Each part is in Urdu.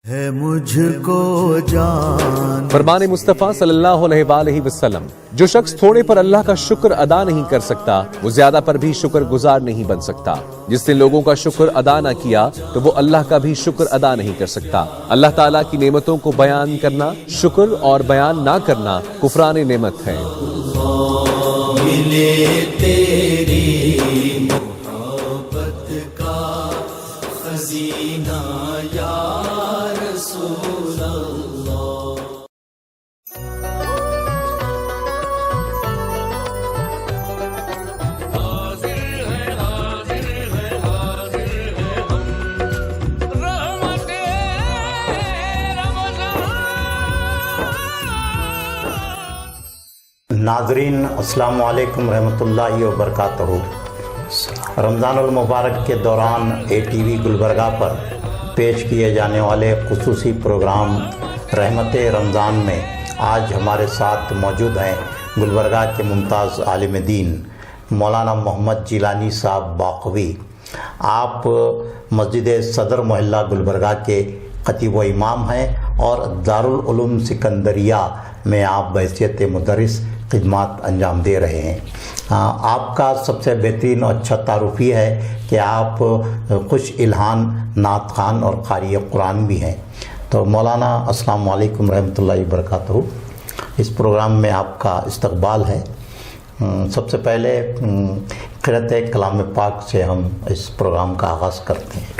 ہے مجھ کو جان فرمان مصطفیٰ صلی اللہ علیہ وآلہ وسلم، جو شخص تھوڑے پر اللہ کا شکر ادا نہیں کر سکتا وہ زیادہ پر بھی شکر گزار نہیں بن سکتا۔ جس نے لوگوں کا شکر ادا نہ کیا تو وہ اللہ کا بھی شکر ادا نہیں کر سکتا۔ اللہ تعالیٰ کی نعمتوں کو بیان کرنا شکر اور بیان نہ کرنا کفران نعمت ہے۔ ملے تیری محبت کا خزینہ یا رسول اللہ۔ ناظرین السلام علیکم رحمۃ اللہ وبرکاتہ۔ رمضان المبارک کے دوران اے ٹی وی گلبرگہ پر پیش کیے جانے والے خصوصی پروگرام رحمت رمضان میں آج ہمارے ساتھ موجود ہیں گلبرگہ کے ممتاز عالم دین مولانا محمد جیلانی صاحب باقوی۔ آپ مسجد صدر محلہ گلبرگہ کے خطیب و امام ہیں اور دارالعلوم سکندریہ میں آپ بحیثیت مدرس خدمات انجام دے رہے ہیں۔ آپ کا سب سے بہترین اور اچھا تعارف یہ ہے کہ آپ خوش الہان نعت خوان اور قاری قرآن بھی ہیں۔ تو مولانا السلام علیکم رحمۃ اللہ وبرکاتہ۔ اس پروگرام میں آپ کا استقبال ہے۔ سب سے پہلے قرأت کلام پاک سے ہم اس پروگرام کا آغاز کرتے ہیں۔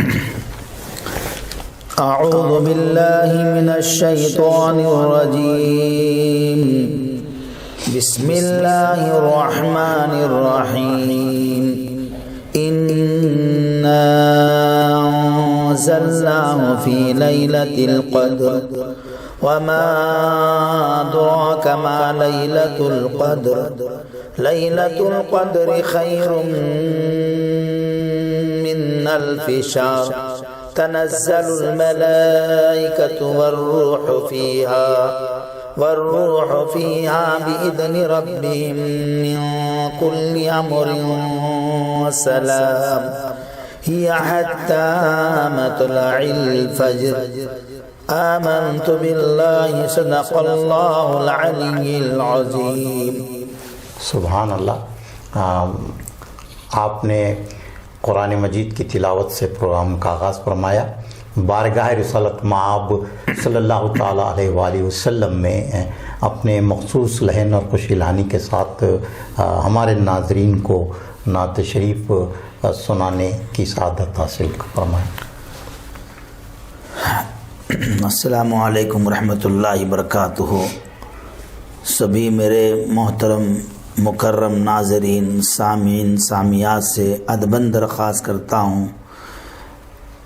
اعوذ باللہ من الشیطان الرجیم، بسم اللہ الرحمن الرحیم، انا انزلناه فی لیلۃ القدر وما ادراک ما لیلۃ القدر، لیلۃ القدر خیر من الف شہر، تنزل الملائکۃ والروح فیہا بإذن ربہم من کل امر وسلام ہی حتی مطلع الفجر، آمنت باللہ صدق اللہ العلی العظیم۔ سبحان اللہ۔ آپ نے قرآن مجید کی تلاوت سے پروگرام کا آغاز فرمایا۔ بارگاہ رسالت مآب صلی اللہ تعالیٰ علیہ وآلہ وسلم میں اپنے مخصوص لحن اور خوش الہانی کے ساتھ ہمارے ناظرین کو نعت شریف سنانے کی سعادت حاصل فرمائیں۔ السلام علیکم ورحمۃ اللہ وبرکاتہ۔ سبھی میرے محترم مکرم ناظرین سامعین سامعات سے ادباً درخواست کرتا ہوں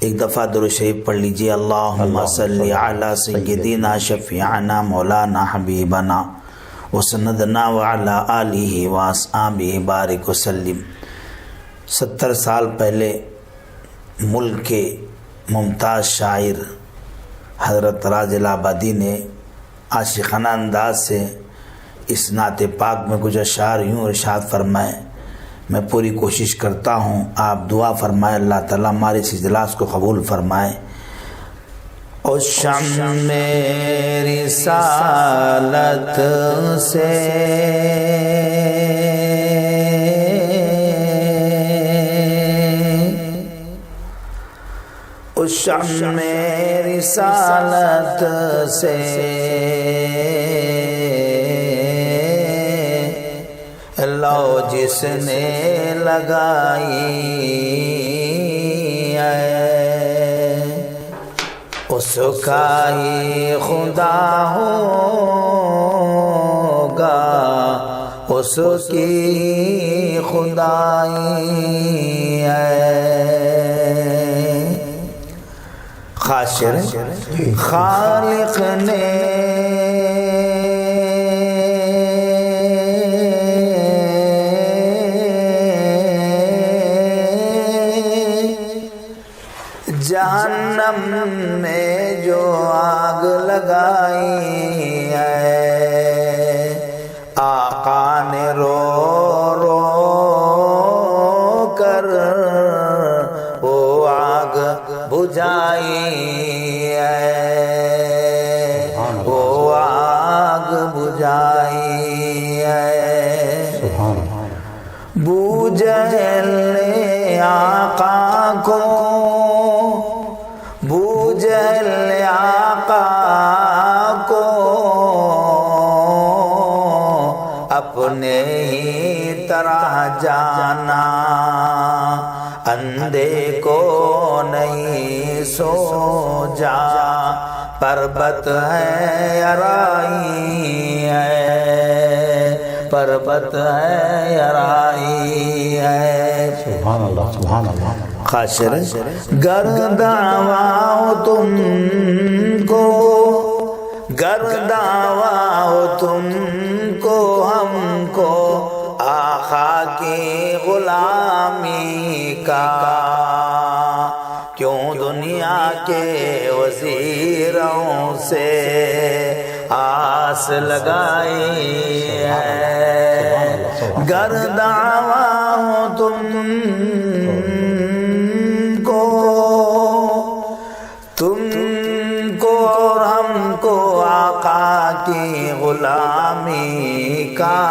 ایک دفعہ درود شریف پڑھ لیجیے۔ اللہم صلی علی سیدنا شفیعنا مولانا حبیبنا وسندنا وعلی آلہ واصحابہ بارک وسلم۔ 70 سال پہلے ملک کے ممتاز شاعر حضرت راز العابدی نے عاشقانہ انداز سے اس نعت پاک میں کچھ اشعار یوں ارشاد فرمائے۔ میں پوری کوشش کرتا ہوں، آپ دعا فرمائے اللہ تعالیٰ ہمارے اس اجلاس کو قبول فرمائے۔ او شمع رسالت سے او شمع رسالت سے لو جس نے لگائی ہے اس کا ہی خدا ہوگا، اس کی خدائی ہے۔ خاشر خالق نے جہنم میں جو آگ لگائی ہے، آقا نے رو رو کر وہ آگ بجھائی ہے۔ جہل آقا کو اپنے ہی طرح جانا، اندھے کو نہیں سو جا، پربت ہے ارائی ہے، پربت ہے ارائی ہے۔ سبحان اللہ سبحان اللہ۔ خاشر گر دعواؤ تم کو، گر دعواؤ تم کو، ہم کو آقا کی غلامی کا، کیوں دنیا کے وزیروں سے آس لگائی ہے؟ گر دعواؤ تم کو اور ہم کو آقا کی غلامی کا،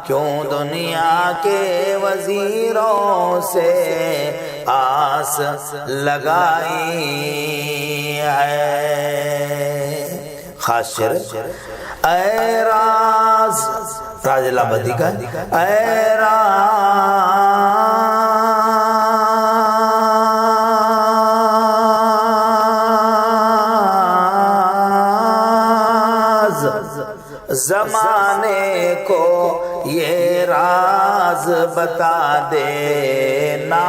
کیوں دنیا کے وزیروں سے آس لگائی ہے۔ خاشر اے راز، راز الابدی کا، اے زمانے کو یہ راز بتا دینا،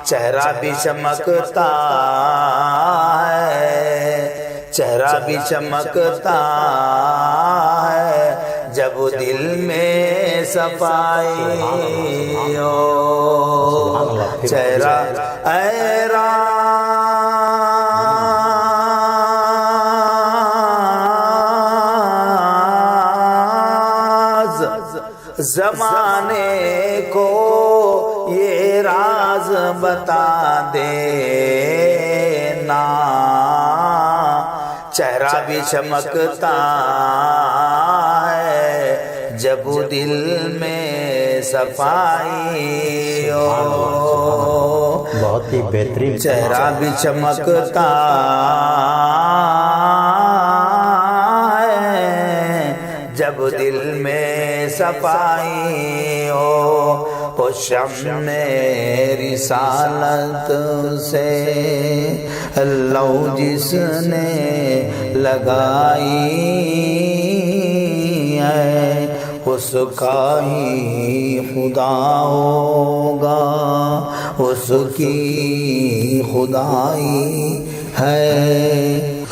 چہرہ بھی چمکتا ہے، چہرہ بھی چمکتا ہے، جب دل میں صفائی ہو، چہرہ اے زمانے کو یہ راز بتا دینا، چہرہ بھی چمکتا ہے، جب دل میں صفائی ہو۔ بہت ہی بہترین، چہرہ بھی چمکتا ہے، جب دل میں صفائی ہو، وہ شمع رسالت سے اللہ جس نے لگائی ہے، اس کا ہی خدا ہوگا، اس کی خدائی ہے۔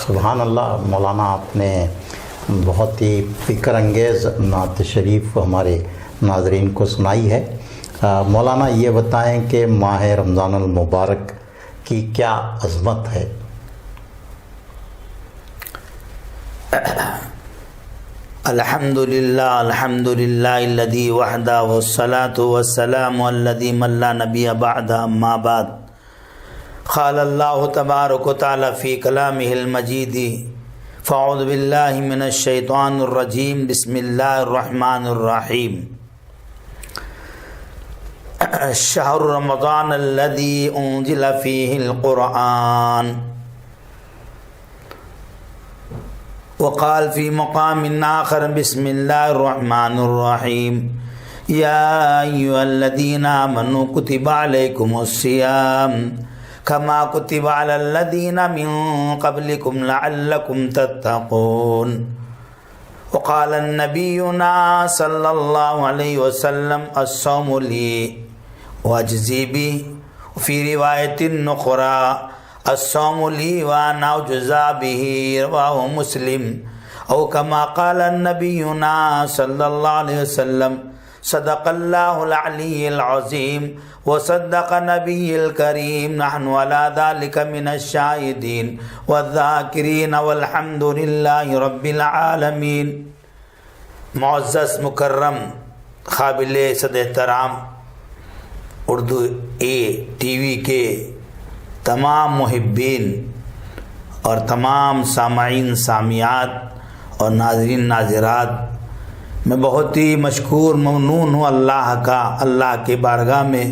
سبحان اللہ۔ مولانا آپ نے بہت ہی فکر انگیز نعت شریف ہمارے ناظرین کو سنائی ہے۔ مولانا یہ بتائیں کہ ماہ رمضان المبارک کی کیا عظمت ہے؟ الحمدللہ الحمدللہ الذی وحدہ والصلاة والسلام الذی من لا نبی بعدہ، اما بعد۔ قال اللہ تبارک و تعالی فی کلامہ المجید، فاعوذ باللہ من الشیطان الرجیم، بسم اللہ الرحمن الرحیم۔ شہر رمضان الذی انزل فیہ القرآن، وقال فی مقام آخر بسم اللہ الرحمن الرحیم، یا ایھا الذین آمنوا کتب علیکم الصیام کما کتب علی الذین من قبلکم لعلکم تتقون، وقال نبینا صلی اللہ علیہ وسلم الصوم لی واجزی بہ، وفی روایت اخری الصوم لی وانا اجزا بہ، رواہ مسلم، او کما قال نبینا صلی اللہ علیہ وسلم صدق اللہ العلی العظیم وصدق نبی الکریم، نحن علی ذلک من الشاہدین والذاکرین والحمد للہ رب العالمین۔ معزز مکرم قابل صد احترام اردو ٹی وی کے تمام محبین اور تمام سامعین سامعات اور ناظرین ناظرات، میں بہت ہی مشکور ممنون ہوں اللہ کا، اللہ کے بارگاہ میں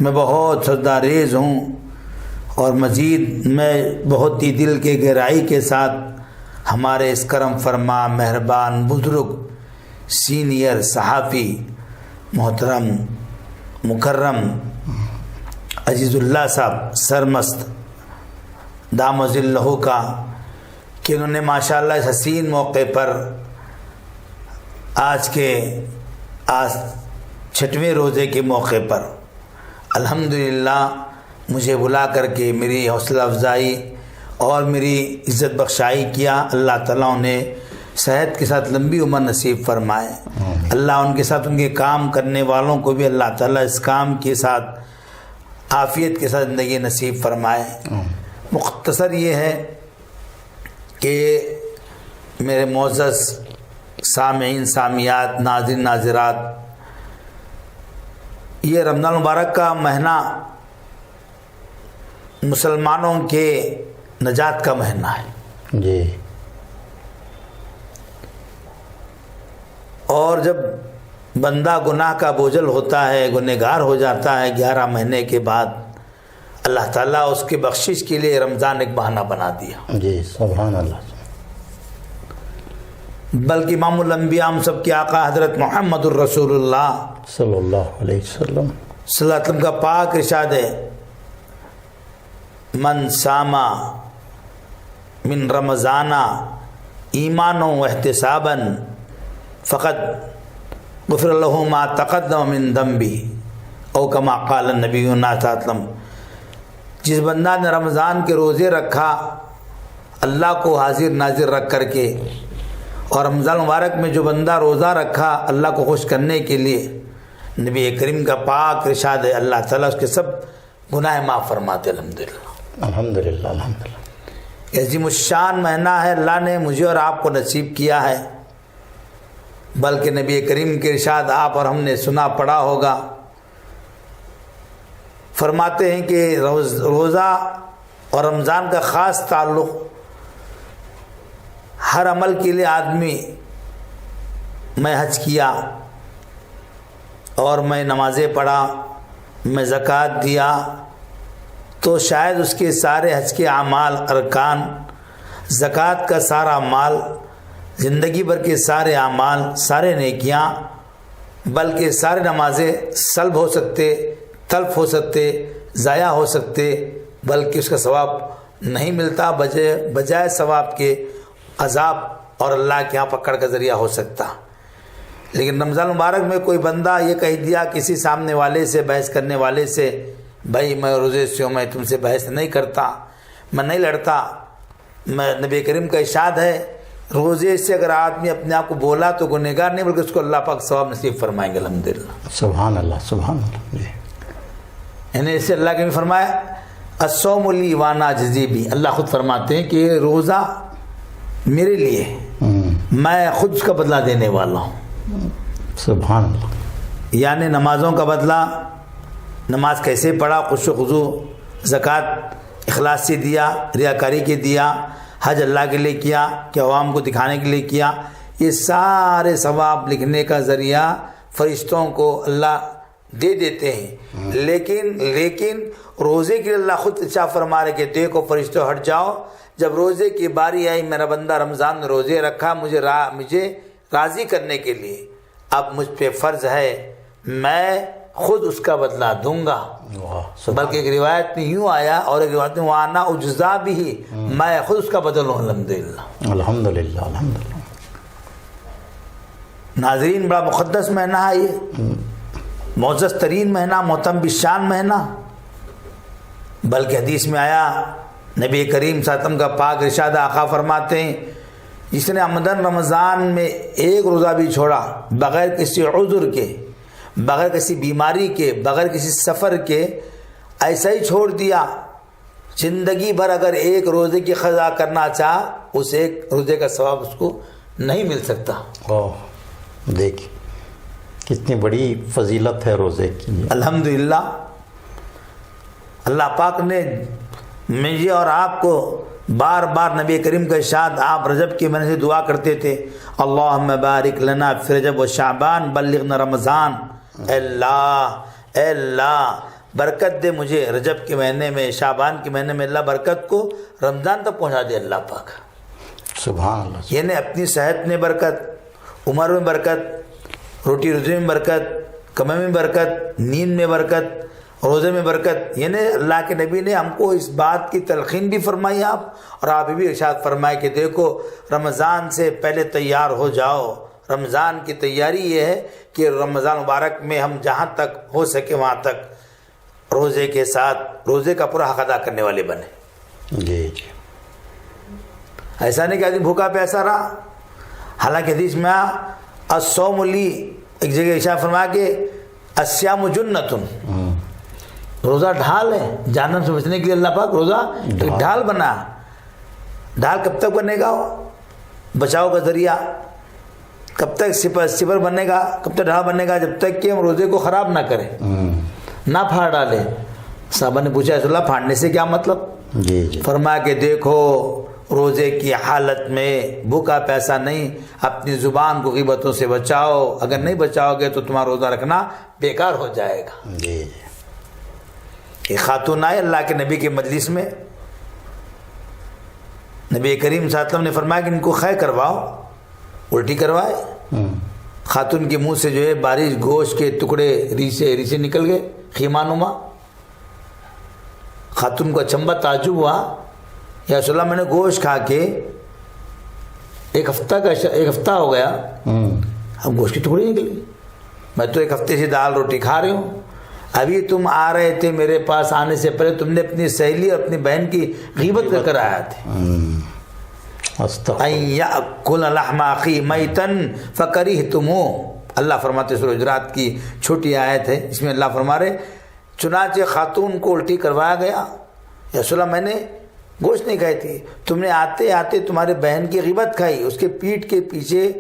میں بہت سجدہ ریز ہوں اور مزید میں بہت ہی دل کے گہرائی کے ساتھ ہمارے اس کرم فرما مہربان بزرگ سینئر صحافی محترم مکرم عزیز اللہ صاحب سرمست دام ذلہ کا کہ انہوں نے ماشاءاللہ اس حسین موقع پر آج 6ویں روزے کے موقع پر الحمدللہ مجھے بلا کر کے میری حوصلہ افزائی اور میری عزت بخشائی کیا. اللہ تعالیٰ نے صحت کے ساتھ لمبی عمر نصیب فرمائے. اللہ ان کے ساتھ ان کے کام کرنے والوں کو بھی اللہ تعالیٰ اس کام کے ساتھ عافیت کے ساتھ زندگی نصیب فرمائے. مختصر یہ ہے کہ میرے معزز سامعین سامعات ناظرین ناظرات، یہ رمضان مبارک کا مہینہ مسلمانوں کے نجات کا مہینہ ہے جی. اور جب بندہ گناہ کا بوجھل ہوتا ہے، گنہگار ہو جاتا ہے 11 مہینے کے بعد، اللہ تعالیٰ اس کے بخشش کے لیے رمضان ایک بہانہ بنا دیا. جی سبحان اللہ. بلکہ امام الانبیاء ہم سب کے آقا حضرت محمد الرسول اللہ صلی اللہ علیہ وسلم صلی اللہ علیہ وسلم کا پاک ارشاد ہے، من ساما من رمضان ایمانا و احتسابا فقد غفر له ما تقدم من ذنبه او کما قال النبی صلی اللہ علیہ وسلم. جس بندہ نے رمضان کے روزے رکھا اللہ کو حاضر ناظر رکھ کر کے، اور رمضان مبارک میں جو بندہ روزہ رکھا اللہ کو خوش کرنے کے لیے، نبی کریم کا پاک ارشاد ہے اللہ تعالیٰ اس کے سب گناہ معاف فرماتے. الحمدللہ الحمدللہ الحمدللہ. عظیم الشان مہینہ ہے، اللہ نے مجھے اور آپ کو نصیب کیا ہے. بلکہ نبی کریم کے ارشاد آپ اور ہم نے سنا پڑھا ہوگا، فرماتے ہیں کہ روزہ اور رمضان کا خاص تعلق ہر عمل کے لیے آدمی، میں حج کیا اور میں نمازیں پڑھا، میں زکوٰۃ دیا، تو شاید اس کے سارے حج کے اعمال ارکان، زکوٰۃ کا سارا مال، زندگی بھر کے سارے اعمال، سارے نیکیاں، بلکہ سارے نمازیں سلب ہو سکتے، تلف ہو سکتے، ضائع ہو سکتے، بلکہ اس کا ثواب نہیں ملتا، بجائے ثواب کے عذاب اور اللہ کے یہاں پکڑ کا ذریعہ ہو سکتا. لیکن رمضان مبارک میں کوئی بندہ یہ کہہ دیا کسی سامنے والے سے، بحث کرنے والے سے، بھائی میں روزے سے ہوں، میں تم سے بحث نہیں کرتا، میں نہیں لڑتا. میں نبی کریم کا ارشاد ہے روزے سے اگر آدمی اپنے آپ کو بولا تو گنہگار نہیں بلکہ اس کو اللہ پاک ثواب نصیب فرمائیں گے. الحمدللہ سبحان اللہ سبحان اللہ. جی یعنی اس سے اللہ کے بھی فرمایا الصوم لی وانا اجزی بھی. اللہ خود فرماتے ہیں کہ روزہ میرے لیے، میں خود اس کا بدلہ دینے والا ہوں. سبحان اللہ. یعنی نمازوں کا بدلہ، نماز کیسے پڑھا، خشوع و خضوع، زکوٰۃ اخلاص سے دیا، ریاکاری کے دیا، حج اللہ کے لیے کیا کہ عوام کو دکھانے کے لیے کیا، یہ سارے ثواب لکھنے کا ذریعہ فرشتوں کو اللہ دے دیتے ہیں. لیکن روزے کے لیے اللہ خود اچھا فرما رہے کہ دیکھو فرشتوں ہٹ جاؤ، جب روزے کی باری آئی میرا بندہ رمضان میں روزے رکھا مجھے راضی کرنے کے لیے، اب مجھ پہ فرض ہے میں خود اس کا بدلہ دوں گا. بلکہ ایک روایت میں یوں آیا اور ایک روایت میں وانا اجزا بھی، میں خود اس کا بدل ہوں. الحمدللہ الحمدللہ الحمدللہ. ناظرین بڑا مقدس مہینہ ہے، یہ معزز ترین مہینہ، محترم بالشان مہینہ. بلکہ حدیث میں آیا نبی کریم صلی اللہ علیہ وسلم کا پاک ارشاد آقا فرماتے ہیں جس نے عمدن رمضان میں ایک روزہ بھی چھوڑا بغیر کسی عذر کے، بغیر کسی بیماری کے، بغیر کسی سفر کے، ایسا ہی چھوڑ دیا، زندگی بھر اگر ایک روزے کی قضا کرنا چاہ اس ایک روزے کا ثواب اس کو نہیں مل سکتا. دیکھ کتنی بڑی فضیلت ہے روزے کی. الحمدللہ اللہ پاک نے مجھے اور آپ کو بار بار نبی کریم کا ارشاد، آپ رجب کے مہینے سے دعا کرتے تھے اللہم بارک لنا فی رجب و شعبان بلغنا رمضان. اے اللہ برکت دے مجھے رجب کے مہینے میں، شعبان کے مہینے میں، اللہ برکت کو رمضان تک پہنچا دے اللہ پاک. سبحان اللہ. یعنی اپنی صحت میں برکت، عمر میں برکت، روٹی روزی میں برکت، کمائی میں برکت، نیند میں برکت، روزے میں برکت. یعنی اللہ کے نبی نے ہم کو اس بات کی تلقین بھی فرمائی آپ، اور آپ بھی ارشاد فرمائے کہ دیکھو رمضان سے پہلے تیار ہو جاؤ. رمضان کی تیاری یہ ہے کہ رمضان مبارک میں ہم جہاں تک ہو سکے وہاں تک روزے کے ساتھ روزے کا پورا حق ادا کرنے والے بنے. جی جی. ایسا نہیں کہ آدمی بھوکا پیاسا رہا. حالانکہ حدیث میں الصوم لی، ایک جگہ ارشاد فرمایا کہ الصیام جنۃ، روزہ ڈھال ہے جہنم سے بچنے کے لیے. اللہ پاک روزہ ایک ڈھال بنا. ڈھال کب تک بنے گا؟ بچاؤ کا ذریعہ. کب تک سپر بنے گا؟ کب تک ڈھال بنے گا؟ جب تک کہ ہم روزے کو خراب نہ کریں، نہ پھاڑ ڈالیں. صحابہ نے پوچھا رسول اللہ پھاڑنے سے کیا مطلب؟ جی جی. فرمایا کہ دیکھو روزے کی حالت میں بھوکا پیسا نہیں، اپنی زبان کو غیبتوں سے بچاؤ. اگر نہیں بچاؤ گے تو تمہارا روزہ رکھنا بیکار ہو جائے گا. جی جی. ایک خاتون آئے اللہ کے نبی کے مجلس میں. نبی کریم صلی اللہ علیہ وسلم نے فرمایا کہ ان کو خے کرواؤ. الٹی کروائے. خاتون کے منہ سے جو ہے بارش گوشت کے ٹکڑے ریشے نکل گئے خیمہ نما. خاتون کو اچنبھا تعجب ہوا، یا رسول اللہ میں نے گوشت کھا کے ایک ہفتہ ہو گیا، اب گوشت کی ٹکڑی نکلی. میں تو ایک ہفتے سے دال روٹی کھا رہی ہوں. ابھی تم آ رہے تھے میرے پاس، آنے سے پہلے تم نے اپنی سہیلی اور اپنی بہن کی غیبت کر کر آیا تھے. ان یاکل لحم اخی میتا فکرہتموہ. اللہ فرماتے سورہ حجرات کی چھوٹی آیت ہے، اس میں اللہ فرما رہے چنانچہ خاتون کو الٹی کروایا گیا. یا رسول اللہ میں نے گوشت نہیں کھائی تھی، تم نے آتے آتے تمہارے بہن کی غیبت کھائی. اس کے پیٹھ کے پیچھے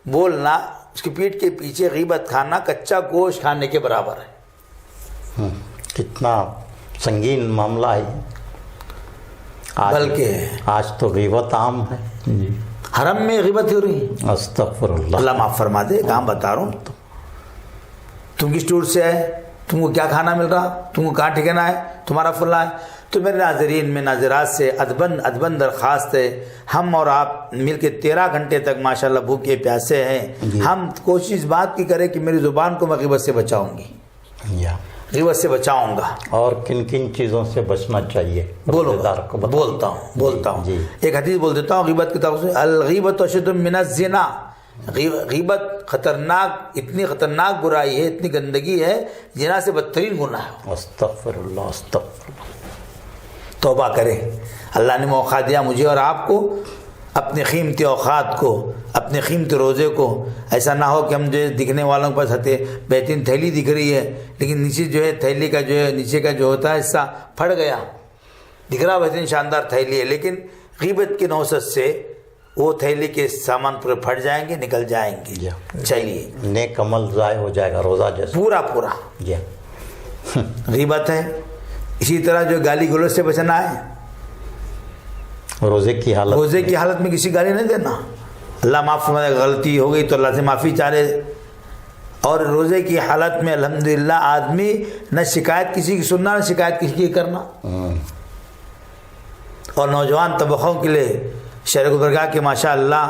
بولنا، اس کی پیٹھ کے پیچھے غیبت کھانا کچا گوشت کھانے کے برابر ہے. کتنا سنگین معاملہ ہے. بلکہ آج تو غیبت عام ہے. حرم میں غیبت ہو رہی ہے. استغفر اللہ. اللہ معاف فرما دے. کام بتا رہا ہوں، تم کس ٹور سے آئے، تم کو کیا کھانا مل رہا، تم کو کہاں ٹھکانا ہے، تمہارا فلاں ہے. تو میرے ناظرین میں ناظرات سے ادبن درخواست ہے، ہم اور آپ مل کے 13 گھنٹے تک ماشاءاللہ بھوکے پیاسے ہیں. ہم کوشش بات کی کریں کہ میری زبان کو میں غیبت سے بچاؤں گی، غیبت سے بچاؤں گا. اور کن کن چیزوں سے بچنا چاہیے بولتا ہوں. جی. ایک حدیث بول دیتا ہوں غیبت کی طرف سے. الغیبت اشد من الزنا. غیبت خطرناک، اتنی خطرناک برائی ہے، اتنی گندگی ہے، زنا سے بدترین گناہ ہے. استغفر اللہ. استغفر اللہ. توبہ کریں. اللہ نے موقع دیا مجھے اور آپ کو اپنے قیمتی اوقات کو، اپنے قیمتی روزے کو. ایسا نہ ہو کہ ہم جو ہے دکھنے والوں کے پاس ہتے بہترین تھیلی دکھ رہی ہے لیکن نیچے جو ہے تھیلی کا جو ہے نیچے کا جو ہوتا ہے حصہ پھٹ گیا. دکھ رہا بہترین شاندار تھیلی ہے لیکن غیبت کی نوست سے وہ تھیلی کے سامان پورے پھٹ جائیں گے، نکل جائیں گے. چلیے نیک عمل ضائع ہو جائے گا روزہ جیسا پورا. جی. غیبت ہے. اسی طرح جو گالی گلوچ سے بچنا ہے. روزے کی حالت میں کسی گالی نہیں دینا. اللہ معاف فرمائے، غلطی ہو گئی تو اللہ سے معافی چاہے. اور روزے کی حالت میں الحمدللہ آدمی نہ شکایت کسی کی سننا، نہ شکایت کسی کی کرنا. اور نوجوان طبقوں کے لیے شہر گلبرگہ کے ماشاءاللہ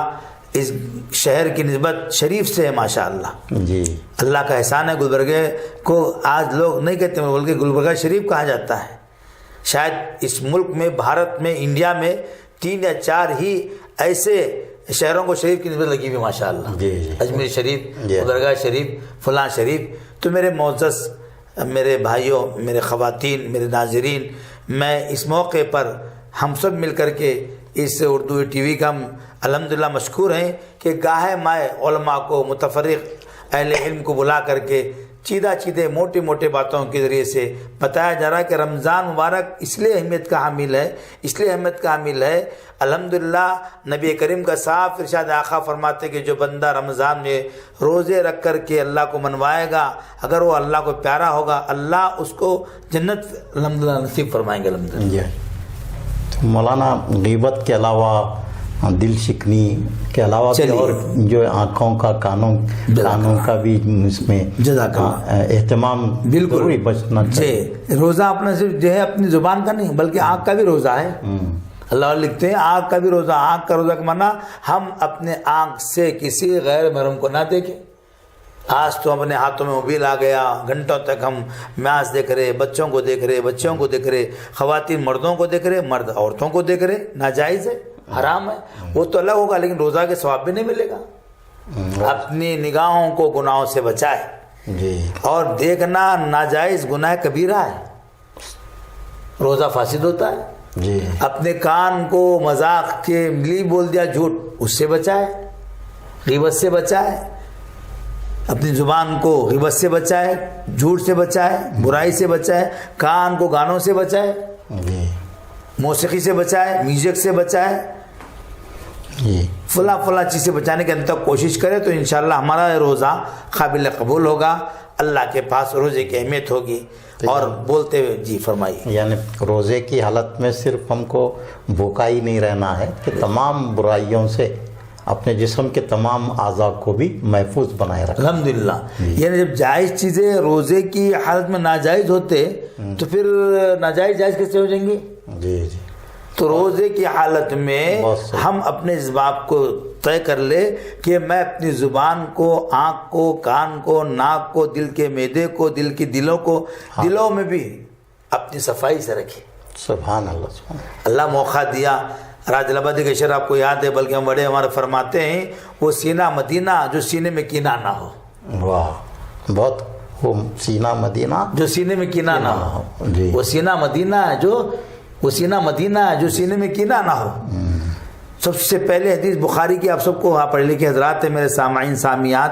اس شہر کی نسبت شریف سے ہے ماشاءاللہ. جی. اللہ کا احسان ہے. گلبرگہ کو آج لوگ نہیں کہتے بلکہ گلبرگہ شریف کہا جاتا ہے. شاید اس ملک میں، بھارت میں، انڈیا میں 3 یا 4 ہی ایسے شہروں کو شریف کی نسبت لگی ہوئی ماشاءاللہ. جی. اجمیر شریف، گلبرگہ شریف، فلاں شریف. تو میرے معزز میرے بھائیوں، میرے خواتین، میرے ناظرین، میں اس موقع پر ہم سب مل کر کے اس اردو ٹی وی کا الحمدللہ مشکور ہیں کہ گاہے مائے علماء کو، متفرق اہل علم کو بلا کر کے چیدے موٹے باتوں کے ذریعے سے بتایا جا رہا ہے کہ رمضان مبارک اس لیے اہمیت کا حامل ہے. الحمدللہ نبی کریم کا صاف ارشاد آقا فرماتے کہ جو بندہ رمضان میں روزے رکھ کر کے اللہ کو منوائے گا، اگر وہ اللہ کو پیارا ہوگا، اللہ اس کو جنت الحمدللہ نصیب فرمائیں گے. الحمدللہ. مولانا غیبت کے علاوہ دل شکنی کے علاوہ بھی اور جو آنکھوں کا کانوں کا بھی اس میں اہتمام ضروری بچنا چاہیے. روزہ اپنا صرف جو ہے اپنی زبان کا نہیں بلکہ آنکھ کا بھی روزہ ہے. اللہ لکھتے ہیں آنکھ کا بھی روزہ. آنکھ کا روزہ کا معنی ہم اپنے آنکھ سے کسی غیر محرم کو نہ دیکھیں. آج تو اپنے ہاتھوں میں موبائل آ گیا, گھنٹوں تک ہم میچ دیکھ رہے, بچوں کو دیکھ رہے, خواتین مردوں کو دیکھ رہے, مرد عورتوں کو دیکھ رہے. ناجائز ہے, حرام ہے. وہ تو الگ ہوگا لیکن روزہ کے ثواب بھی نہیں ملے گا. اپنی نگاہوں کو گناہوں سے بچائے. اور دیکھنا ناجائز گناہ کبیرہ ہے, روزہ فاسد ہوتا ہے. اپنے کان کو مذاق کے ملی بول دیا جھوٹ, اس سے بچائے, غیبت سے بچائے. اپنی زبان کو غیبت سے بچائے, جھوٹ سے بچائے, برائی سے بچائے. کان کو گانوں سے بچائے, موسیقی سے بچائے, میوزک سے بچائے, فلاں چیز سے بچانے کے اندر تک کوشش کرے تو انشاءاللہ ہمارا روزہ قابل قبول ہوگا. اللہ کے پاس روزے کی اہمیت ہوگی. اور بولتے ہوئے جی فرمائیے. یعنی روزے کی حالت میں صرف ہم کو بھوکا ہی نہیں رہنا ہے کہ تمام برائیوں سے اپنے جسم کے تمام اعضاء کو بھی محفوظ بنائے رکھنا. الحمدللہ. یعنی جب جائز چیزیں روزے کی حالت میں ناجائز ہوتے تو پھر ناجائز جائز کیسے ہو جائیں گے؟ جی. تو روزے کی حالت میں ہم اپنے اس بات کو طے کر لے کہ میں اپنی زبان کو, آنکھ کو, کان کو, ناک کو, دل کے معدے کو, دل کی دلوں کو, دلوں میں بھی اپنی صفائی سے رکھے. سبحان اللہ. اللہ موقع دیا. راج العبادی کا شعر آپ کو یاد ہے, بلکہ ہم بڑے ہمارے فرماتے ہیں وہ سینہ مدینہ جو سینے میں کینہ نہ ہو. واہ, بہت. وہ سینہ مدینہ جو سینے میں کینہ نہ ہو. وہ سینہ مدینہ ہے وہ سینہ مدینہ ہے جو سینے میں کینہ نہ ہو. سب سے پہلے حدیث بخاری کی, آپ سب کو وہاں پڑھ لکھے حضرات ہیں میرے سامعین سامعات,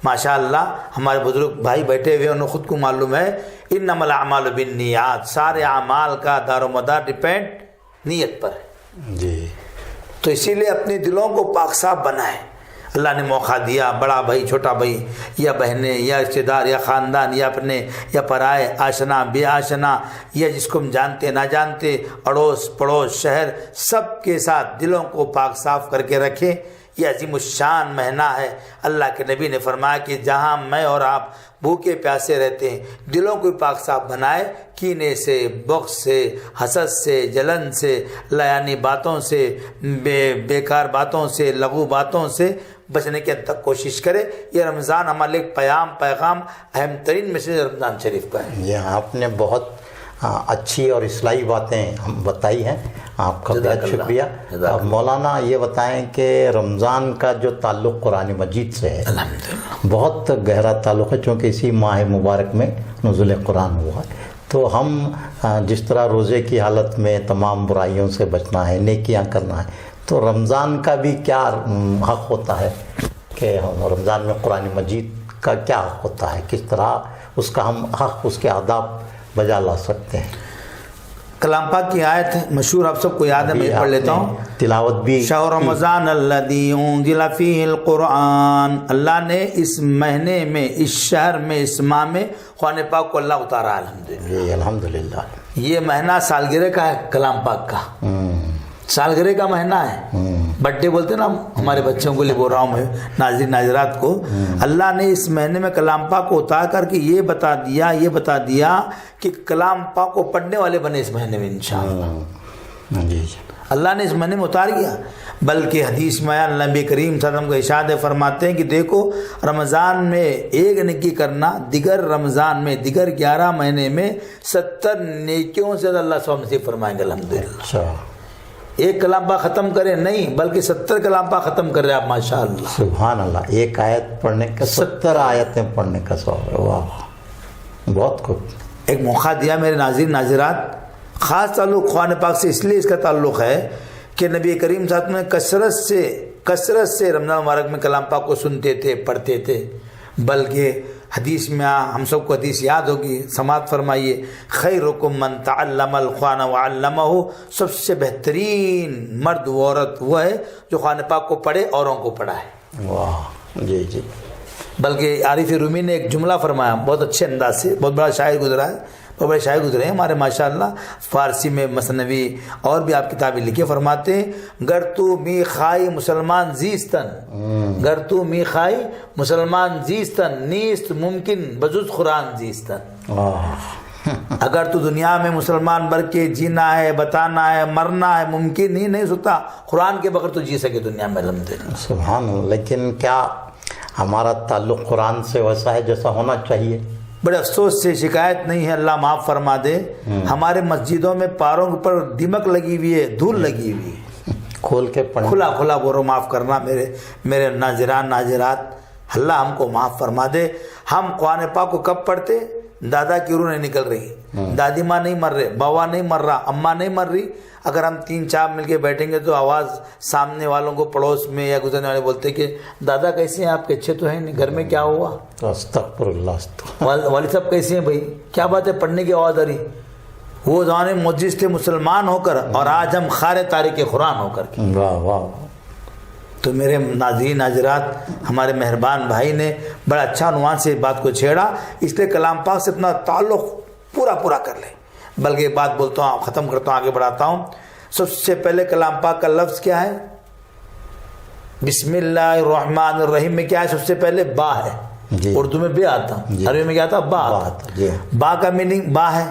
ماشاءاللہ ہمارے بزرگ بھائی بیٹھے ہوئے, انہیں خود کو معلوم ہے انما الاعمال بالنیات, سارے اعمال کا دار و مدار ڈیپینڈ نیت پر ہے. تو اسی لیے اپنے دلوں کو پاک صاف بنائیں. اللہ نے موقع دیا, بڑا بھائی, چھوٹا بھائی, یا بہنیں, یا رشتے دار, یا خاندان, یا اپنے یا پرائے, آشنا بے آشنا, یا جس کو ہم جانتے نہ جانتے, اڑوس پڑوس, شہر, سب کے ساتھ دلوں کو پاک صاف کر کے رکھیں. یہ عظیم الشان مہینہ ہے. اللہ کے نبی نے فرمایا کہ جہاں میں اور آپ بھوکے پیاسے رہتے ہیں, دلوں کو پاک صاف بنائے, کینے سے, بغض سے, حسد سے, جلن سے, لیانی باتوں سے, بیکار باتوں سے, لغو باتوں سے بچنے کی تک کوشش کرے. یہ رمضان ہمارے لیے پیغام اہم ترین میں سے رمضان شریف کا ہے. یہ آپ نے بہت اچھی اور اصلاحی باتیں ہم بتائی ہیں, آپ کا بہت شکریہ. مولانا یہ بتائیں کہ رمضان کا جو تعلق قرآن مجید سے ہے بہت گہرا تعلق ہے, چونکہ اسی ماہ مبارک میں نزول قرآن ہوا ہے. تو ہم جس طرح روزے کی حالت میں تمام برائیوں سے بچنا ہے, نیکیاں کرنا ہے, تو رمضان کا بھی کیا حق ہوتا ہے کہ رمضان میں قرآن مجید کا کیا حق ہوتا ہے, کس طرح اس کا ہم حق, اس کے آداب بجا لا سکتے ہیں؟ کلام پاک کی آیت مشہور آپ سب کو یاد ہے, میں پڑھ لیتا ہوں. تلاوت بھی. شہر رمضان الذی انزل فیہ القرآن, اللہ نے اس مہینے میں, اس شہر میں, اس ماہ میں قرآن پاک کو اللہ اتارا. الحمدللہ. الحمدللہ. یہ مہینہ سالگرہ کا ہے, کلام پاک کا سالگرہ کا مہینہ ہے. برتھ ڈے بولتے نا ہمارے بچوں کو لیے بول رہا ہوں میں, ناظرین ناظرات کو. اللہ نے اس مہینے میں کلام پاک کو اتار کر کے یہ بتا دیا کہ کلام پاک کو پڑھنے والے بنے اس مہینے میں انشاءاللہ. اللہ نے اس مہینے میں اتار گیا. بلکہ حدیث میں نبی کریم صلی اللہ علیہ وسلم کا ارشاد فرماتے ہیں کہ دیکھو رمضان میں ایک نیکی کرنا, دیگر رمضان میں, دیگر 11 مہینے میں 70 نیکیوں سے اللہ ثواب نصیب فرمائیں گے. الحمدللہ. ایک کلام پاک ختم کرے نہیں بلکہ 70 کلام پاک ختم کر رہے آپ, ماشاءاللہ. سبحان اللہ. ایک آیت پڑھنے کا 70 آیتیں پڑھنے کا ثواب ہے. واہ, بہت کچھ. ایک موقع دیا میرے ناظرین ناظرات. خاص تعلق قرآن پاک سے اس لیے اس کا تعلق ہے کہ نبی کریم صلی اللہ علیہ وسلم نے کثرت سے رمضان مبارک میں کلام پاک کو سنتے تھے, پڑھتے تھے. بلکہ حدیث میں ہم سب کو حدیث یاد ہوگی, سماعت فرمائیے. خیرکم من تعلم القرآن وعلمہ, سب سے بہترین مرد و عورت وہ ہے جو قرآن پاک کو پڑھے, اوروں کو پڑھائے. واہ. جی. بلکہ عارف رومی نے ایک جملہ فرمایا بہت اچھے انداز سے, بہت بڑا شاعر گزرا ہے, اور بڑے شاعر گزرے ہیں ہمارے ماشاءاللہ. فارسی میں مثنوی اور بھی آپ کتابیں لکھے. فرماتے ہیں گر تو می خائی مسلمان زیستن، گر تو می خائی مسلمان زیستن، نیست ممکن بجز قرآن زیستن. اگر تو دنیا میں مسلمان بن کے جینا ہے، بتانا ہے، مرنا ہے، ممکن ہی نہیں ہوتا قرآن کے بغیر تو جی سکے دنیا میں. الحمدللہ. سبحان اللہ. لیکن کیا ہمارا تعلق قرآن سے ویسا ہے جیسا ہونا چاہیے؟ بڑے افسوس سے شکایت نہیں ہے، اللہ معاف فرما دے. ہمارے مسجدوں میں پاروں پر دیمک لگی ہوئی ہے، دھول لگی ہوئی ہے. کھول کے پڑھیں. کھلا کھلا بولو، معاف کرنا میرے ناظران ناظرات، اللہ ہم کو معاف فرما دے. ہم قرآن پاک کو کب پڑھتے؟ دادا کی روح نہیں نکل رہی، دادی ماں نہیں مر رہے، بابا نہیں مر رہا، اماں نہیں مر رہی. اگر ہم 3-4 مل کے بیٹھیں گے تو آواز سامنے والوں کو پڑوس میں یا گزرنے والے بولتے کہ دادا کیسے ہیں آپ کے؟ اچھے تو ہیں نہیں، گھر میں کیا ہوا؟ استغفر اللہ. والد صاحب کیسے ہیں بھائی؟ کیا بات ہے پڑھنے کی آواز آ رہی؟ وہ زمانے معجز تھے مسلمان ہو کر، اور آج ہم خار تاریخ قرآن ہو کر کے. واہ واہ. تو میرے ناظرین ناظرات، ہمارے مہربان بھائی نے بڑا اچھا عنوان سے بات کو چھیڑا، اس لیے کلام پاک سے اپنا تعلق پورا کر لیں. بلکہ بات بولتا ہوں، ختم کرتا ہوں، آگے بڑھاتا ہوں. سب سے پہلے کلام پاک کا لفظ کیا ہے؟ بسم اللہ الرحمن الرحیم میں کیا ہے؟ سب سے پہلے با ہے. اردو میں بے آتا، عربی میں کیا آتا؟ با آتا. با کا میننگ با ہے.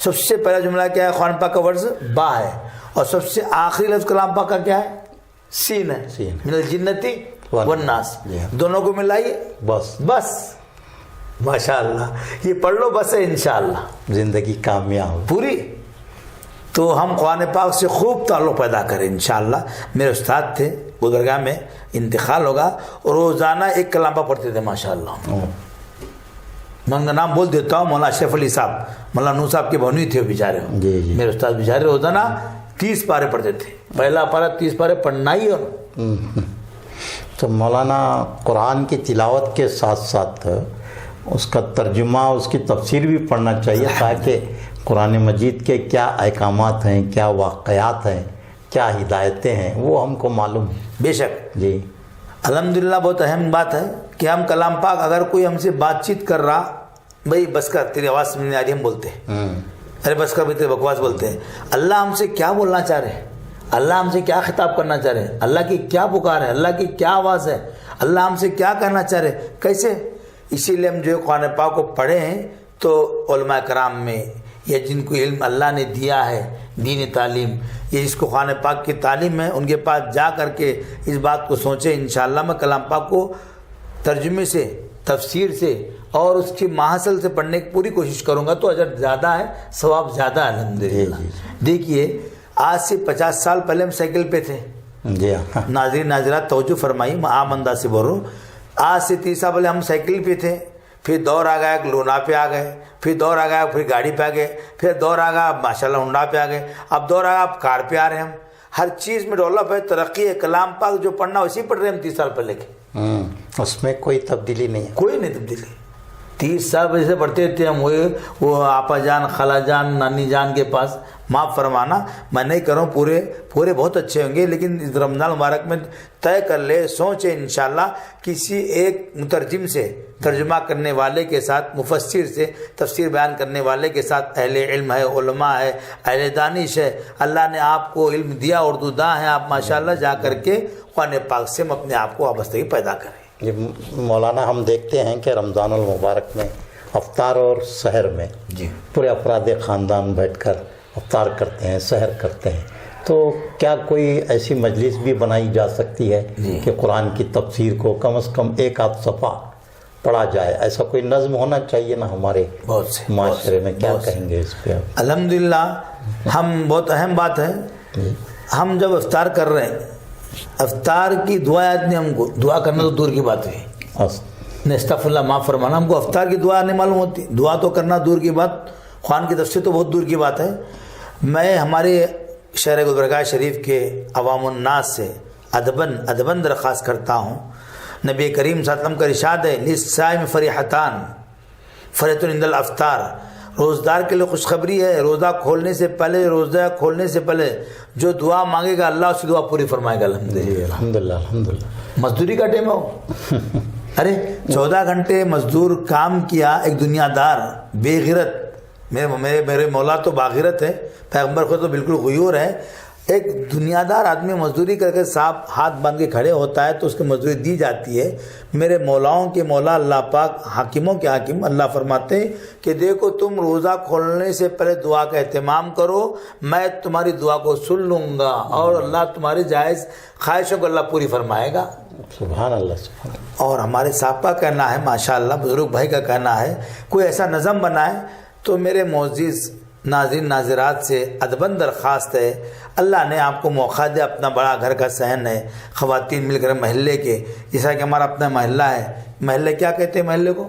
سب سے پہلا جملہ کیا ہے؟ قرآن پاک کا ورڈ با ہے. اور سب سے آخری لفظ کلام پاک کا کیا ہے؟ سین ہے. من الجنتی والناس. دونوں کو ملائیے بس. ماشاءاللہ. یہ پڑھ لو بس ہے، انشاءاللہ زندگی کامیاب پوری. تو ہم قرآن پاک سے خوب تعلق پیدا کریں انشاءاللہ. میرے استاد تھے، گزرگاہ میں انتقال ہوگا، اور روزانہ ایک کلام پاک پڑھتے تھے ماشاءاللہ. میں ان کا نام بول دیتا ہوں، مولانا اشرف علی صاحب، مولانا نور صاحب کے بہنوئی تھے وہ بیچارے. میرے استاد بیچارے روزانہ 30 پارے پڑھتے تھے. پہلا پارہ 30 پارے پڑھنا ہی. اور تو مولانا قرآن کی تلاوت کے ساتھ ساتھ اس کا ترجمہ، اس کی تفسیر بھی پڑھنا چاہیے، تاکہ قرآن مجید کے کیا احکامات ہیں، کیا واقعات ہیں، کیا ہدایتیں ہیں، وہ ہم کو معلوم. بے شک جی الحمدللہ. بہت اہم بات ہے کہ ہم کلام پاک، اگر کوئی ہم سے بات چیت کر رہا، بھائی بس کر، تیری آواز سمجھ نہیں آ رہی، ہم بولتے ہیں ارے بس کر بھائی، تیرے بکواس بولتے ہیں. اللہ ہم سے کیا بولنا چاہ رہے ہیں، اللہ ہم سے کیا خطاب کرنا چاہ رہے ہیں، اللہ کی کیا پکار ہے، اللہ کی کیا آواز ہے، اللہ ہم سے کیا کہنا چاہ رہے ہیں، کیسے. اسی لیے ہم جو قرآن پاک کو پڑھے ہیں تو علماء کرام میں، یا جن کو علم اللہ نے دیا ہے، دینی تعلیم، یہ جس کو قرآن پاک کی تعلیم ہے، ان کے پاس جا کر کے اس بات کو سوچیں. انشاءاللہ میں کلام پاک کو ترجمے سے، تفسیر سے اور اس کی ماحصل سے پڑھنے کی پوری کوشش کروں گا، تو اجر زیادہ ہے، ثواب زیادہ ہے الحمدللہ. دیکھیے آج سے 50 سال پہلے ہم سائیکل پہ تھے. ناظرین ناظرات توجہ فرمائی، میں عام انداز سے بول رہا ہوں. آج سے 30 سال پہلے ہم سائیکل پہ تھے، پھر دور آ گیا لونا پہ آ گئے، پھر دور آ گیا پھر گاڑی پہ آ گئے، پھر دور آ گیا اب ماشاءاللہ ہونڈا پہ آ گئے، اب دور آ گیا اب کار پہ آ رہے ہیں. ہم ہر چیز میں ڈیولپ ہے، ترقی ہے. کلام پاک جو پڑھنا اسی پڑھ رہے ہیں ہم 30 سال پہلے کے. اس میں کوئی تبدیلی نہیں ہے، کوئی نہیں تبدیلی. 30 سال پہلے سے پڑھتے تھے ہم، وہ آپا جان، خالہ جان، نانی جان کے پاس. معاف فرمانا، میں نہیں کر رہا ہوں، پورے بہت اچھے ہوں گے، لیکن اس رمضان مبارک میں طے کر لے، سوچے انشاءاللہ کسی ایک مترجم سے، ترجمہ کرنے والے کے ساتھ، مفسر سے، تفسیر بیان کرنے والے کے ساتھ، اہل علم ہے، علماء ہے، اہل دانش ہے، اللہ نے آپ کو علم دیا، اردو داں ہیں آپ ماشاءاللہ، جا کر کے قرآن پاک سے اپنے آپ کو وابستگی پیدا کریں. مولانا ہم دیکھتے ہیں کہ رمضان المبارک میں افطار اور سحر میں پورے افراد خاندان بیٹھ کر افطار کرتے ہیں، سحر کرتے ہیں. تو کیا کوئی ایسی مجلس بھی بنائی جا سکتی ہے کہ قرآن کی تفسیر کو کم از کم 1 صفحہ پڑھا جائے؟ ایسا کوئی نظم ہونا چاہیے نا ہمارے معاشرے میں. کیا کہیں گے اس پہ؟ الحمدللہ ہم، بہت اہم بات ہے، ہم جب افطار کر رہے ہیں، افطار کی دعا یاد نہیں ہم کو، دعا کرنا تو دور کی بات ہے، استغفر اللہ، معاف فرمانا. ہم کو افطار کی دعا نہیں معلوم ہوتی، دعا تو کرنا دور کی بات، قرآن کی تفسیر تو بہت دور کی بات ہے. میں ہمارے شہر گلبرگہ شریف کے عوام الناس سے ادباً درخواست کرتا ہوں. نبی کریم صلی اللہ علیہ وسلم کا ارشاد ہے، للصائم فریحتان، فرحۃ عند الافطار. روزدار کے لیے خوشخبری ہے، روزہ کھولنے سے پہلے جو دعا مانگے گا اللہ اس کی دعا پوری فرمائے گا. الحمدللہ. مزدوری کا ٹائم ہو، ارے 14 گھنٹے مزدور کام کیا، ایک دنیا دار بے غیرت میرے مولا تو باغیرت ہے، پیغمبر کو تو بالکل غیور ہے. ایک دنیا دار آدمی مزدوری کر کے صاحب ہاتھ باندھ کے کھڑے ہوتا ہے تو اس کی مزدوری دی جاتی ہے. میرے مولاؤں کے مولا اللہ پاک، حاکموں کے حاکم اللہ فرماتے ہیں کہ دیکھو تم روزہ کھولنے سے پہلے دعا کا اہتمام کرو، میں تمہاری دعا کو سن لوں گا اور اللہ تمہاری جائز خواہشوں کو اللہ پوری فرمائے گا. سبحان اللہ سبحان اللہ. اور ہمارے صاحب کا کہنا ہے، ماشاءاللہ بزرگ بھائی کا کہنا ہے، کوئی ایسا نظم بنائے تو میرے معزز ناظرین ناظرات سے ادباً درخواست ہے، اللہ نے آپ کو موقع دیا، اپنا بڑا گھر کا صحن ہے، خواتین مل کر محلے کے، جیسا کہ ہمارا اپنا محلہ ہے. محلے کیا کہتے ہیں محلے کو؟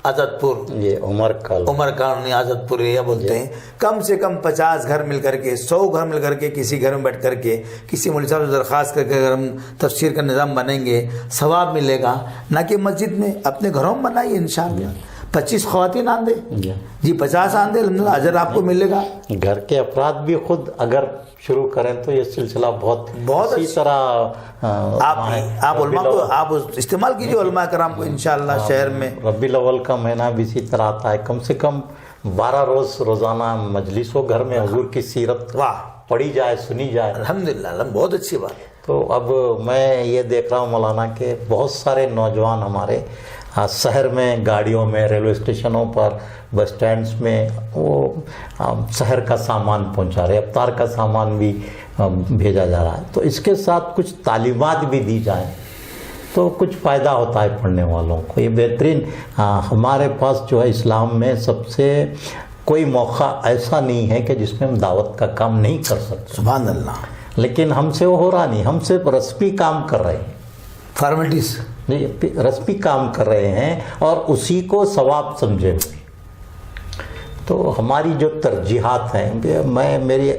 آزاد پور. یہ عمر کالونی آزاد پور ایریا بولتے ہیں. کم سے کم 50 گھر مل کر کے، 100 گھر مل کر کے کسی گھر میں بیٹھ کر کے کسی مولوی صاحب سے درخواست کر کے اگر ہم تفسیر کا نظام بنیں گے ثواب ملے گا. نہ کہ مسجد میں، اپنے گھروں میں بنائیے انشاءاللہ. 25 خواتین آندے جی 50 آندے الحمدللہ اجر آپ کو ملے گا. گھر کے افراد بھی خود اگر شروع کریں تو یہ سلسلہ بہت اسی طرح آپ علماء کو آپ استعمال کیجیے، علماء کرام کو انشاءاللہ. شہر میں ربیع الاول کا مہینہ بھی اسی طرح آتا ہے، کم سے کم 12 روز روزانہ مجلس ہو، گھر میں حضور کی سیرت پڑھی جائے، سنی جائے. الحمدللہ بہت اچھی بات ہے. تو اب میں یہ دیکھ رہا ہوں مولانا کہ بہت سارے نوجوان ہمارے شہر میں گاڑیوں میں، ریلوے اسٹیشنوں پر، بس سٹینڈز میں وہ شہر کا سامان پہنچا رہے، افطار کا سامان بھی بھیجا جا رہا ہے. تو اس کے ساتھ کچھ تعلیمات بھی دی جائیں تو کچھ فائدہ ہوتا ہے پڑھنے والوں کو. یہ بہترین ہمارے پاس جو ہے اسلام میں سب سے کوئی موقع ایسا نہیں ہے کہ جس میں ہم دعوت کا کام نہیں کر سکتے. سبحان اللہ. لیکن ہم سے وہ ہو رہا نہیں، ہم صرف رسمی کام کر رہے ہیں، فارمیلٹیز رسمی کام کر رہے ہیں اور اسی کو ثواب سمجھے ہوئے. تو ہماری جو ترجیحات ہیں، میں میری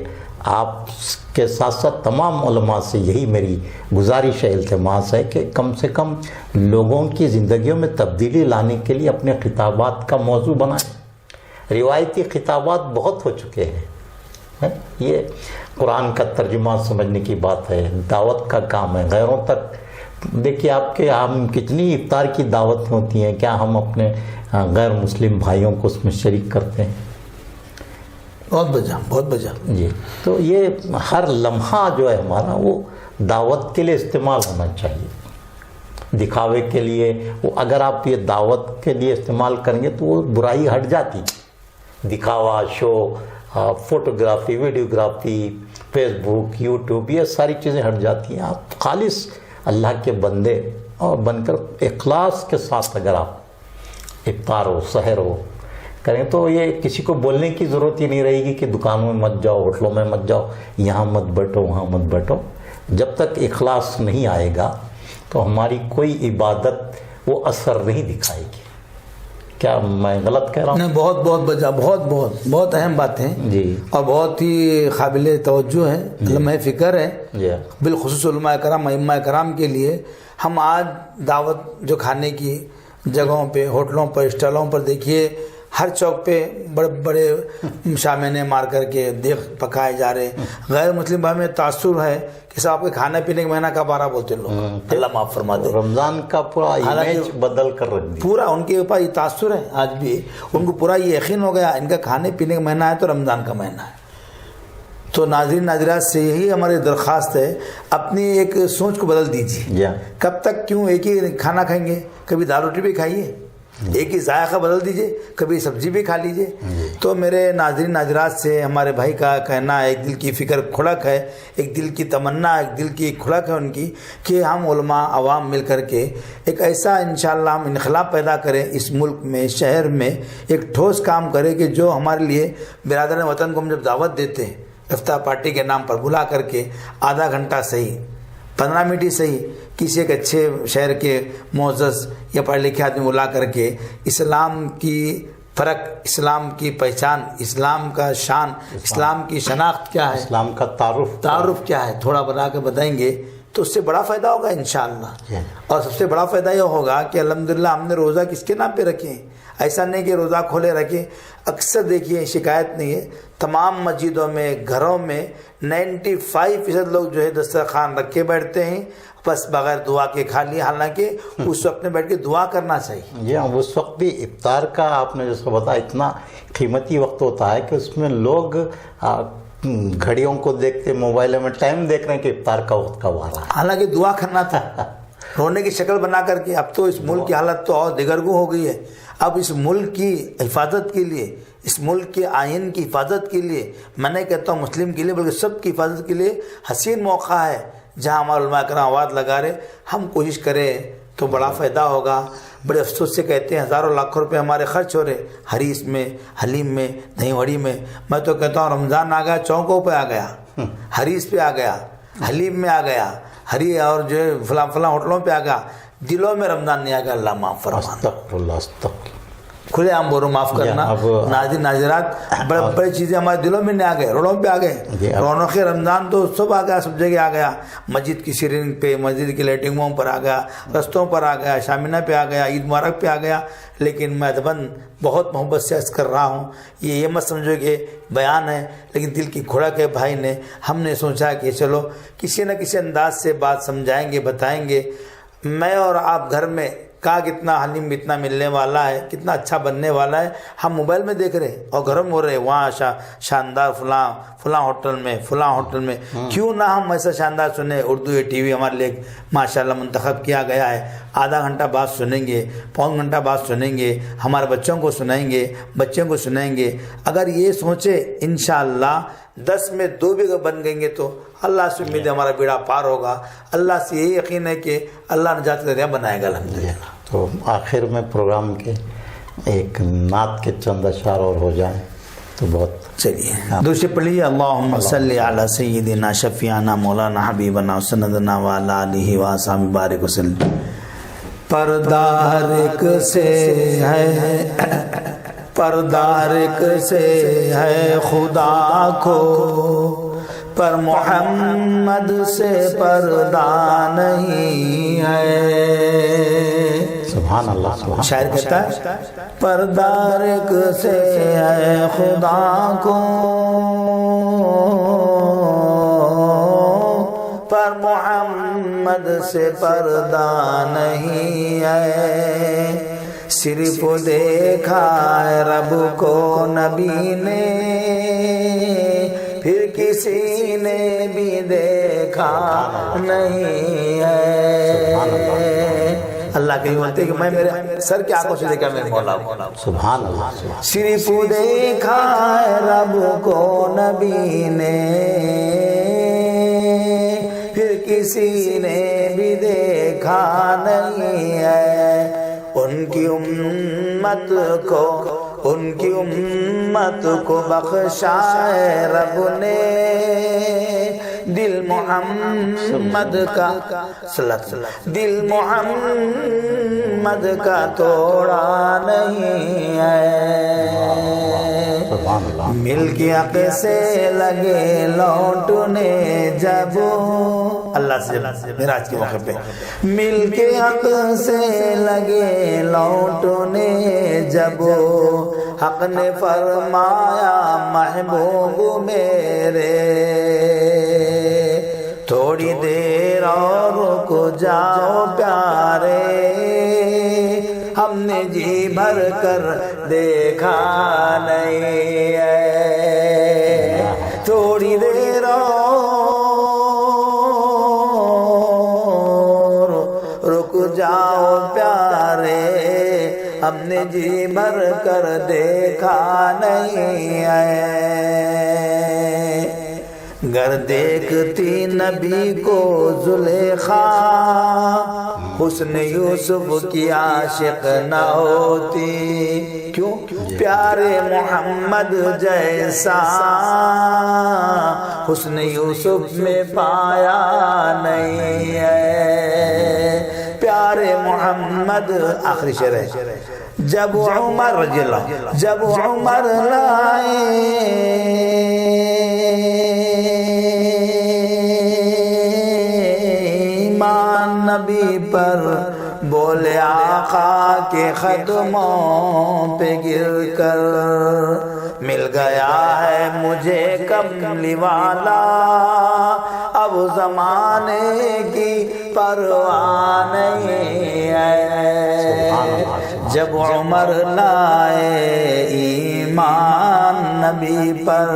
آپ کے ساتھ ساتھ تمام علماء سے یہی میری گزارش ہے، التماس ہے کہ کم سے کم لوگوں کی زندگیوں میں تبدیلی لانے کے لیے اپنے خطابات کا موضوع بنائیں. روایتی خطابات بہت ہو چکے ہیں، یہ قرآن کا ترجمہ سمجھنے کی بات ہے، دعوت کا کام ہے غیروں تک. دیکھیے آپ کے ہم کتنی افطار کی دعوت ہوتی ہیں، کیا ہم اپنے غیر مسلم بھائیوں کو اس میں شریک کرتے ہیں؟ بہت بجا جی. تو یہ ہر لمحہ جو ہے ہمارا وہ دعوت کے لیے استعمال ہونا چاہیے، دکھاوے کے لیے. وہ اگر آپ یہ دعوت کے لیے استعمال کریں گے تو وہ برائی ہٹ جاتی. دکھاوا، شو، فوٹوگرافی، ویڈیوگرافی، فیس بک، یوٹیوب، یہ ساری چیزیں ہٹ جاتی ہیں. آپ خالص اللہ کے بندے اور بن کر اخلاص کے ساتھ اگر آپ افطار ہو، سحر ہو کریں تو یہ کسی کو بولنے کی ضرورت ہی نہیں رہے گی کہ دکانوں میں مت جاؤ، ہوٹلوں میں مت جاؤ، یہاں مت بیٹھو، وہاں مت بیٹھو. جب تک اخلاص نہیں آئے گا تو ہماری کوئی عبادت وہ اثر نہیں دکھائے گی. کیا میں غلط کہہ رہا ہوں؟ نہیں، بہت بجا، بہت اہم بات ہے جی، اور بہت ہی قابل توجہ ہے، لمحہ فکر ہے جی. بالخصوص علماء کرام، ائمہ کرام کے لیے. ہم آج دعوت جو کھانے کی جگہوں پہ، ہوٹلوں پر، اسٹالوں پر دیکھیے ہر چوک پہ بڑے بڑے شامینے مار کر کے دیکھ پکائے جا رہے. غیر مسلم بھائی میں تاثر ہے کہ صاحب کے کھانے پینے کا مہینہ کب آ رہا بولتے لوگ، اللہ معاف فرما دے. رمضان کا پورا امیج بدل کر رکھ دیا پورا ان کے اوپر یہ تاثر ہے. آج بھی ان کو پورا یہ یقین ہو گیا ان کا کھانے پینے کا مہینہ ہے تو رمضان کا مہینہ ہے. تو ناظرین ناظرات سے یہی ہماری درخواست ہے، اپنی ایک سوچ کو بدل دیجیے. کب تک کیوں ایک ہی کھانا کھائیں گے؟ کبھی دال روٹی بھی کھائیے، ایک ہی ذائقہ بدل دیجئے، کبھی سبزی بھی کھا لیجئے. تو میرے ناظرین ناظرات سے ہمارے بھائی کا کہنا ہے، ایک دل کی فکر کھڑک ہے، ایک دل کی تمنا، ایک دل کی کھڑک ہے ان کی کہ ہم علماء عوام مل کر کے ایک ایسا انشاءاللہ ہم انقلاب پیدا کریں اس ملک میں، شہر میں ایک ٹھوس کام کریں کہ جو ہمارے لیے برادران وطن کو ہم جب دعوت دیتے ہیں افطار پارٹی کے نام پر بلا کر کے آدھا گھنٹہ صحیح، 15 منٹ ہی صحیح، کسی ایک اچھے شہر کے معزز یا پڑھے لکھے آدمی بلا کر کے اسلام کی فرق، اسلام کی پہچان، اسلام کا شان، اسلام کی شناخت کیا ہے، اسلام کا تعارف کیا ہے، تھوڑا بنا کے بتائیں گے تو اس سے بڑا فائدہ ہوگا انشاءاللہ. اور سب سے بڑا فائدہ یہ ہوگا کہ الحمدللہ ہم نے روزہ کس کے نام پہ رکھے ہیں. ایسا نہیں کہ روزہ کھولے رکھے. اکثر دیکھیے شکایت نہیں ہے, تمام مسجدوں میں گھروں میں 95% لوگ جو ہے دسترخوان رکھ کے بیٹھتے ہیں بس بغیر دعا کے کھا لیا, حالانکہ اس وقت میں بیٹھ کے دعا کرنا چاہیے. جی ہاں, اس وقت بھی افطار کا آپ نے جس کو بتایا اتنا قیمتی وقت ہوتا ہے کہ اس میں لوگ گھڑیوں کو دیکھتے, موبائل میں ٹائم دیکھ رہے ہیں کہ افطار کا وقت کب آ رہا ہے, حالانکہ دعا کرنا تھا رونے کی شکل بنا کر کے. اب تو اس ملک کی حالت تو اور دگرگوں ہو گئی ہے. اب اس ملک کی حفاظت کے لیے, اس ملک کے آئین کی حفاظت کے لیے, میں نہیں کہتا ہوں مسلم کے لیے بلکہ سب کی حفاظت کے لیے حسین موقع ہے جہاں ہمارے علماء کرام آواز لگا رہے. ہم کوشش کریں تو بڑا فائدہ ہوگا. بڑے افسوس سے کہتے ہیں ہزاروں لاکھوں روپے ہمارے خرچ ہو رہے حریص میں, حلیم میں, دہی وڑی میں. میں تو کہتا ہوں رمضان آ گیا, چوکوں پہ آ گیا, حریص پہ آ گیا, حلیم میں آ گیا, ہری اور جو ہے فلاں فلاں ہوٹلوں پہ آ گیا. دلوں میں رمضان نہیں آ گیا. اللہ معاف فرمانا. استغفر اللہ, استغفر. کھلے عام بولو معاف کرنا. ناظرین ناظرات, بڑے بڑی چیزیں ہمارے دلوں میں نہیں آ گئے, روڈوں پہ آ گئے. رونق رمضان تو سب آ گیا, سب جگہ آ گیا. مسجد کی سیرین پہ, مسجد کی لیٹنگوں پر آ گیا, رستوں پر آ گیا, شامینہ پہ آ گیا, عید مبارک پہ آ گیا. لیکن میں ادبن بہت محبت سے عرض کر رہا ہوں, یہ مت سمجھو کہ بیان ہے, لیکن دل کی کھڑک ہے بھائی نے. ہم نے سوچا کہ چلو کسی نہ کسی انداز سے بات سمجھائیں گے, بتائیں گے. میں اور آپ گھر میں کا کتنا حلیم اتنا ملنے والا ہے, کتنا اچھا بننے والا ہے, ہم موبائل میں دیکھ رہے اور گھروں میں ہو رہے وہاں شاندار فلاں ہوٹل میں, فلاں ہوٹل میں. کیوں نہ ہم ایسا شاندار سنیں. اردو یہ ٹی وی ہمارے لیے ماشاءاللہ منتخب کیا گیا ہے. آدھا گھنٹہ بات سنیں گے, پون گھنٹہ بات سنیں گے, ہمارے بچوں کو سنائیں گے, بچوں کو سنائیں گے. اگر یہ سوچے انشاءاللہ 10 میں 2 بھی بن گئیں گے تو اللہ سے امید ہے ہمارا بیڑا پار ہوگا. اللہ سے یہی یقین ہے کہ اللہ نجات کا ذریعہ بنائے گا الحمدللہ. تو آخر میں پروگرام کے ایک نعت کے چند اشعار اور ہو جائیں تو بہت. چلیے دوسرے پڑھ لیجیے. اللہم صلی علی سیدنا شفیعنا مولانا حبیبنا سندنا وعلی آلہ وصحبہ بارک وسلم. پردارک سے ہے, پردارک سے ہے خدا کو, پر محمد سے پردہ نہیں ہے. سبحان اللہ, سبحان. شاعر کہتا ہے پردارک سے ہے خدا کو, پر محمد سے پردہ نہیں ہے. صرف دیکھا ہے رب کو نبی نے, پھر کسی نے بھی دیکھا نہیں ہے. اللہ کے بولتے کہ میں میرے سر کی آنکھوں سے دیکھا میرے مولا کو. سبحان اللہ. صرف دیکھا ہے رب کو نبی نے, پھر کسی نے بھی دیکھا نہیں ہے. ان کی امت کو, ان کی امت کو بخشا ہے رب نے, دل محمد کا دل محمد کا توڑا نہیں ہے. مل کے حق سے لگے لوٹنے جب, اللہ سے معراج کے موقع پہ مل کے حق سے لگے لوٹنے جب, حق نے فرمایا محبوب میرے, تھوڑی دیر اور رک جاؤ پیارے, ہم نے جی بھر کر دیکھا نہیں ہے. تھوڑی دیر اور رک جاؤ پیارے, ہم نے جی بھر کر دیکھا نہیں ہے. گر دیکھتی نبی کو زلیخا, حسن یوسف کی عاشق نہ ہوتی. کیوں؟ پیارے محمد جیسا حسن یوسف میں پایا نہیں ہے. پیارے محمد. آخری شعر ہے. جب عمر رضی اللہ, جب عمر لائے نبی پر بولے آقا کے قدموں پہ گر کر، مل گیا ہے مجھے کملی والا، اب زمانے کی پرواہ نہیں ہے۔ جب عمر لائے ایمان نبی پر،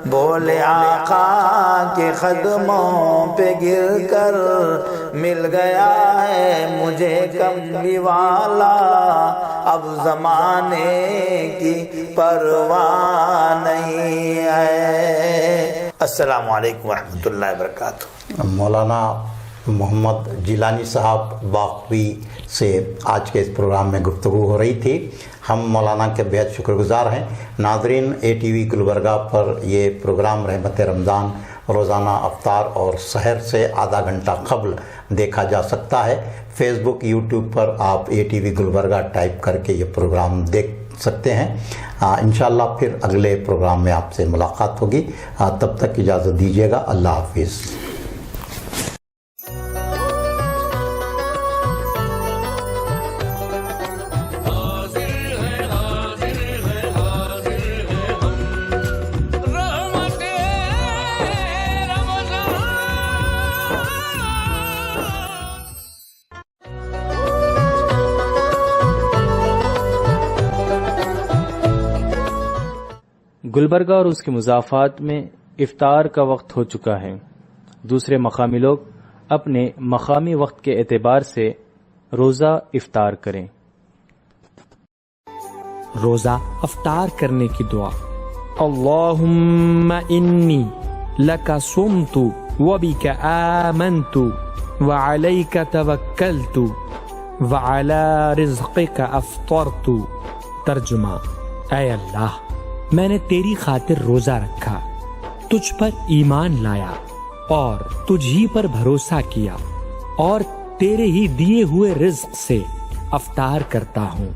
بولے آقا کے قدموں پہ گر کر، مل گیا ہے مجھے کملی والا، اب زمانے کی پرواہ نہیں ہے۔ السلام علیکم ورحمۃ اللہ وبرکاتہ۔ مولانا محمد جیلانی صاحب باقوی سے آج کے اس پروگرام میں گفتگو ہو رہی تھی۔ ہم مولانا کے بہت شکر گزار ہیں۔ ناظرین، اے ٹی وی گلبرگہ پر یہ پروگرام رحمت رمضان روزانہ افطار اور سحر سے آدھا گھنٹہ قبل دیکھا جا سکتا ہے۔ فیس بک، یوٹیوب پر آپ A T V Gulbarga type کر کے یہ پروگرام دیکھ سکتے ہیں۔ انشاءاللہ پھر اگلے پروگرام میں آپ سے ملاقات ہوگی۔ تب تک اجازت دیجیے گا۔ اللہ حافظ۔ گلبرگہ اور اس کے مضافات میں افطار کا وقت ہو چکا ہے۔ دوسرے مقامی لوگ اپنے مقامی وقت کے اعتبار سے روزہ افطار کریں۔ روزہ افطار کرنے کی دعا۔ اللہم انی لک صمت وبک آمنت وعلیک توکلت وعلی رزقک افطرت۔ ترجمہ: اے اللہ، میں نے تیری خاطر روزہ رکھا، تجھ پر ایمان لایا اور تجھ ہی پر بھروسہ کیا، اور تیرے ہی دیے ہوئے رزق سے افطار کرتا ہوں۔